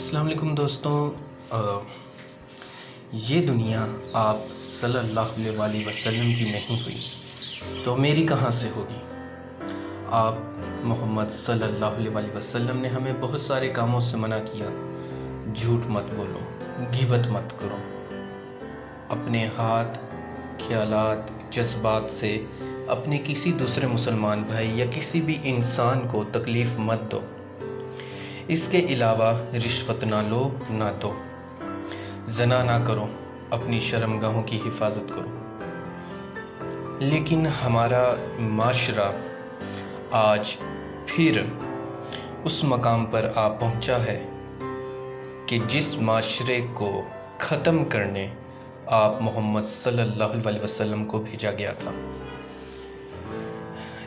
السلام علیکم دوستوں، یہ دنیا آپ صلی اللہ علیہ وسلم کی نہیں ہوئی تو میری کہاں سے ہوگی۔ آپ محمد صلی اللہ علیہ وسلم نے ہمیں بہت سارے کاموں سے منع کیا۔ جھوٹ مت بولو، غیبت مت کرو، اپنے ہاتھ، خیالات، جذبات سے اپنے کسی دوسرے مسلمان بھائی یا کسی بھی انسان کو تکلیف مت دو۔ اس کے علاوہ رشوت نہ لو نہ دو، زنا نہ کرو، اپنی شرمگاہوں کی حفاظت کرو۔ لیکن ہمارا معاشرہ آج پھر اس مقام پر آ پہنچا ہے کہ جس معاشرے کو ختم کرنے آپ محمد صلی اللہ علیہ وسلم کو بھیجا گیا تھا۔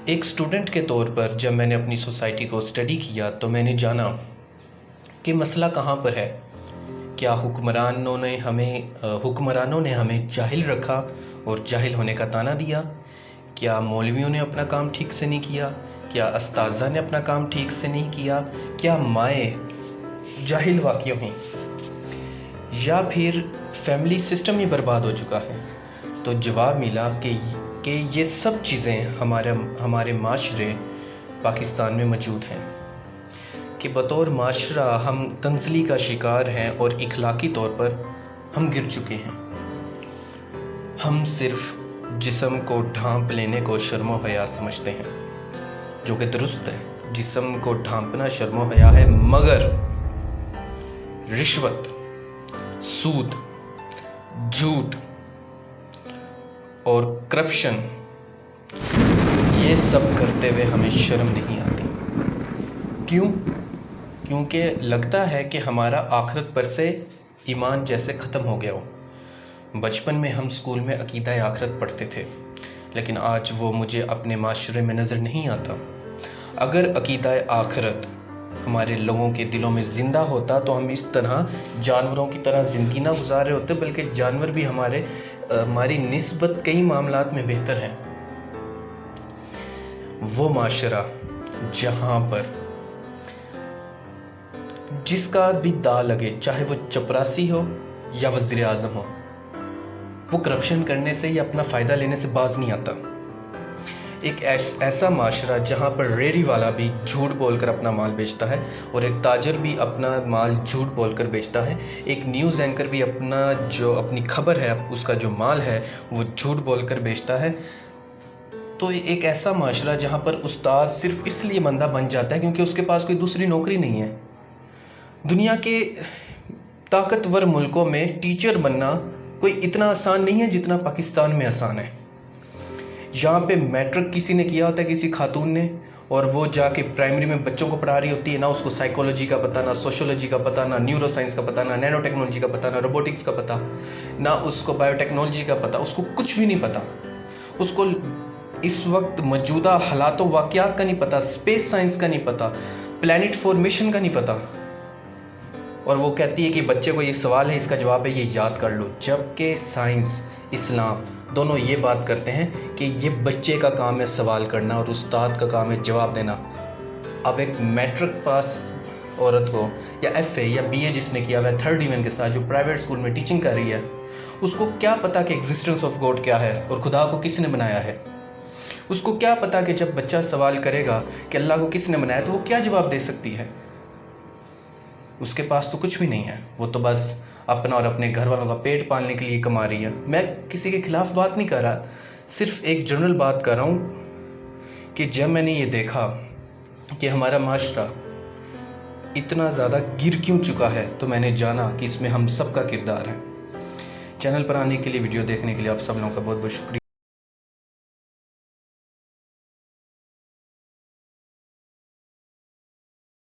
ایک اسٹوڈنٹ کے طور پر جب میں نے اپنی سوسائٹی کو اسٹڈی کیا تو میں نے جانا کہ مسئلہ کہاں پر ہے۔ کیا حکمرانوں نے ہمیں جاہل رکھا اور جاہل ہونے کا طعنہ دیا؟ کیا مولویوں نے اپنا کام ٹھیک سے نہیں کیا؟ کیا اساتذہ نے اپنا کام ٹھیک سے نہیں کیا؟ کیا مائیں جاہل واقع ہوئیں؟ یا پھر فیملی سسٹم ہی برباد ہو چکا ہے؟ تو جواب ملا کہ یہ سب چیزیں ہمارے معاشرے پاکستان میں موجود ہیں، کہ بطور معاشرہ ہم تنزلی کا شکار ہیں اور اخلاقی طور پر ہم گر چکے ہیں۔ ہم صرف جسم کو ڈھانپ لینے کو شرم و حیا سمجھتے ہیں، جو کہ درست ہے۔ جسم کو ڈھانپنا شرم و حیا ہے، مگر رشوت، سود، جھوٹ اور کرپشن یہ سب کرتے ہوئے ہمیں شرم نہیں آتی۔ کیوں؟ کیونکہ لگتا ہے کہ ہمارا آخرت پر سے ایمان جیسے ختم ہو گیا ہو۔ بچپن میں ہم اسکول میں عقیدہ آخرت پڑھتے تھے، لیکن آج وہ مجھے اپنے معاشرے میں نظر نہیں آتا۔ اگر عقیدہ آخرت ہمارے لوگوں کے دلوں میں زندہ ہوتا تو ہم اس طرح جانوروں کی طرح زندگی نہ گزار رہے ہوتے، بلکہ جانور بھی ہماری نسبت کئی معاملات میں بہتر ہیں۔ وہ معاشرہ جہاں پر جس کا بھی دا لگے، چاہے وہ چپراسی ہو یا وزیر اعظم ہو، وہ کرپشن کرنے سے یا اپنا فائدہ لینے سے باز نہیں آتا۔ ایک ایسا معاشرہ جہاں پر ریڑھی والا بھی جھوٹ بول کر اپنا مال بیچتا ہے اور ایک تاجر بھی اپنا مال جھوٹ بول کر بیچتا ہے، ایک نیوز اینکر بھی اپنی خبر ہے، اس کا جو مال ہے وہ جھوٹ بول کر بیچتا ہے، تو ایک ایسا معاشرہ جہاں پر استاد صرف اس لیے بندہ بن جاتا ہے کیونکہ اس کے پاس کوئی دوسری نوکری نہیں ہے۔ دنیا کے طاقتور ملکوں میں ٹیچر بننا کوئی اتنا آسان نہیں ہے جتنا پاکستان میں آسان ہے۔ یہاں پہ میٹرک کسی نے کیا ہوتا ہے، کسی خاتون نے، اور وہ جا کے پرائمری میں بچوں کو پڑھا رہی ہوتی ہے، نہ اس کو سائیکولوجی کا پتہ، نہ سوشولوجی کا پتہ، نہ نیورو سائنس کا پتہ، نہ نینو ٹیکنالوجی کا پتہ، نہ روبوٹکس کا پتہ، نہ اس کو بایو ٹیکنالوجی کا پتہ، اس کو کچھ بھی نہیں پتہ۔ اس کو اس وقت موجودہ حالات و واقعات کا نہیں پتہ، اسپیس سائنس کا نہیں پتہ، پلانٹ فارمیشن کا نہیں پتہ، اور وہ کہتی ہے کہ بچے کو یہ سوال ہے، اس کا جواب ہے یہ یاد کر لو، جبکہ سائنس، اسلام دونوں یہ بات کرتے ہیں کہ یہ بچے کا کام ہے سوال کرنا اور استاد کا کام ہے جواب دینا۔ اب ایک میٹرک پاس عورت کو یا ایف اے یا بی اے جس نے کیا ہوا ہے 3rd ڈویژن کے ساتھ، جو پرائیویٹ اسکول میں ٹیچنگ کر رہی ہے، اس کو کیا پتا کہ ایگزسٹنس آف گاڈ کیا ہے اور خدا کو کس نے بنایا ہے؟ اس کو کیا پتا کہ جب بچہ سوال کرے گا کہ اللہ کو کس نے بنایا تو وہ کیا جواب دے سکتی ہے؟ اس کے پاس تو کچھ بھی نہیں ہے، وہ تو بس اپنا اور اپنے گھر والوں کا پیٹ پالنے کے لیے کما رہی ہے۔ میں کسی کے خلاف بات نہیں کر رہا، صرف ایک جنرل بات کر رہا ہوں کہ جب میں نے یہ دیکھا کہ ہمارا معاشرہ اتنا زیادہ گر کیوں چکا ہے تو میں نے جانا کہ اس میں ہم سب کا کردار ہے۔ چینل پر آنے کے لیے، ویڈیو دیکھنے کے لیے آپ سب لوگوں کا بہت بہت شکریہ۔